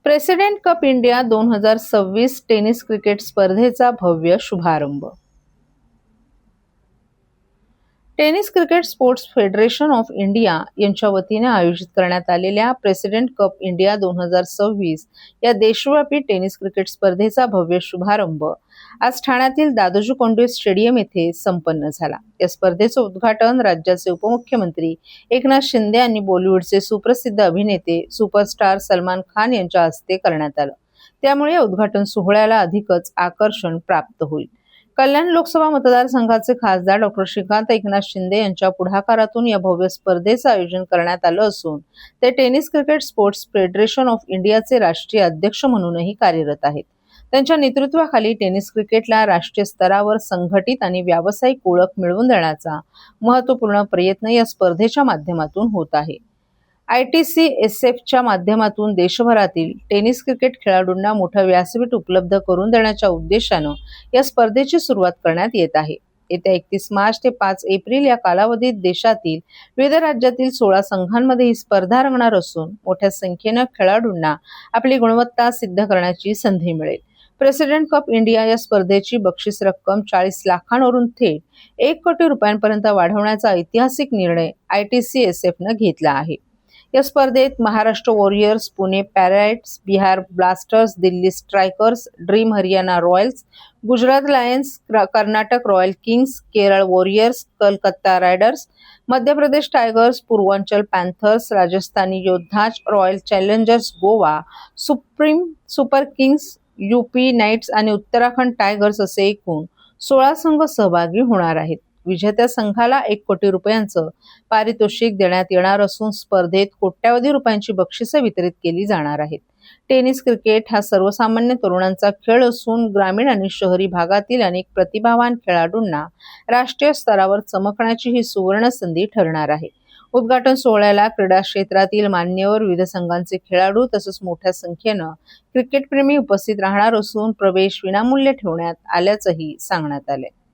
President cup India 2026 tennis cricket स्पर्धेचा भव्य शुभारंभ. Tennis cricket sports federation of India यांच्या वतीने आयोजित करण्यात आलेल्या प्रेसिडेंट कप इंडिया 2026 या देशव्यापी टेनिस क्रिकेट स्पर्धेचा भव्य शुभारंभ आज ठाण्यातील दादोजी कोंडदेव स्टेडियम येथे संपन्न झाला. या स्पर्धेचे उद्घाटन राज्याचे उपमुख्यमंत्री एकनाथ शिंदे यांनी बॉलिवूडचे सुप्रसिद्ध अभिनेते सुपरस्टार सलमान खान यांच्या हस्ते करण्यात आलं. त्यामुळे या उद्घाटन सोहळ्याला अधिकच आकर्षण प्राप्त होईल. कल्याण लोकसभा मतदारसंघाचे खासदार डॉ. श्रीकांत एकनाथ शिंदे यांच्या पुढाकारातून या भव्य स्पर्धेचं आयोजन करण्यात आलं असून ते tennis cricket sports federation of इंडियाचे राष्ट्रीय अध्यक्ष म्हणूनही कार्यरत आहेत. त्यांच्या नेतृत्वाखाली टेनिस क्रिकेटला राष्ट्रीय स्तरावर संघटित आणि व्यावसायिक ओळख मिळवून देण्याचा महत्त्वपूर्ण प्रयत्न या स्पर्धेच्या माध्यमातून होत आहे. ITCSFच्या माध्यमातून देशभरातील टेनिस क्रिकेट खेळाडूंना मोठं व्यासपीठ उपलब्ध करून देण्याच्या उद्देशानं या स्पर्धेची सुरुवात करण्यात येत आहे. येत्या 31 मार्च ते 5 एप्रिल या कालावधीत देशातील विविध राज्यातील 16 संघांमध्ये ही स्पर्धा रंगणार असून मोठ्या संख्येनं खेळाडूंना आपली गुणवत्ता सिद्ध करण्याची संधी मिळेल. प्रेसिडेंट कप इंडिया या स्पर्धेची बक्षीस रक्कम 40 लाखांवरून थेट 1 कोटी रुपयांपर्यंत वाढवण्याचा ऐतिहासिक निर्णय ITCSFनं घेतला आहे. या स्पर्धेत महाराष्ट्र वॉरियर्स, पुणे पॅराइट्स, Bihar Blasters, Delhi Strikers, dream Haryana Royals, Gujarat Lions, Karnataka Royal Kings, Kerala Warriors, Calcutta Riders, Madhya Pradesh Tigers, Purvanchal Panthers, Rajasthani योद्धाज, Royal Challengers Goa, Supreme Super Kings, UP Knights आणि उत्तराखंड टायगर्स असे एकूण 16 संघ सहभागी होणार आहेत. विजेत्या संघाला 1 कोटी रुपयांचं पारितोषिक देण्यात येणार असून स्पर्धेत कोट्यावधी रुपयांची बक्षिसं वितरित केली जाणार आहेत. टेनिस क्रिकेट हा सर्वसामान्य तरुणांचा खेळ असून ग्रामीण आणि शहरी भागातील अनेक प्रतिभावान खेळाडूंना राष्ट्रीय स्तरावर चमकण्याची ही सुवर्ण संधी ठरणार आहे. उद्घाटन सोहळ्याला क्रीडा क्षेत्रातील मान्यवर, विविध संघांचे खेळाडू तसंच मोठ्या संख्येनं क्रिकेटप्रेमी उपस्थित राहणार असून प्रवेश विनामूल्य ठेवण्यात आल्याचंही सांगण्यात आलंय.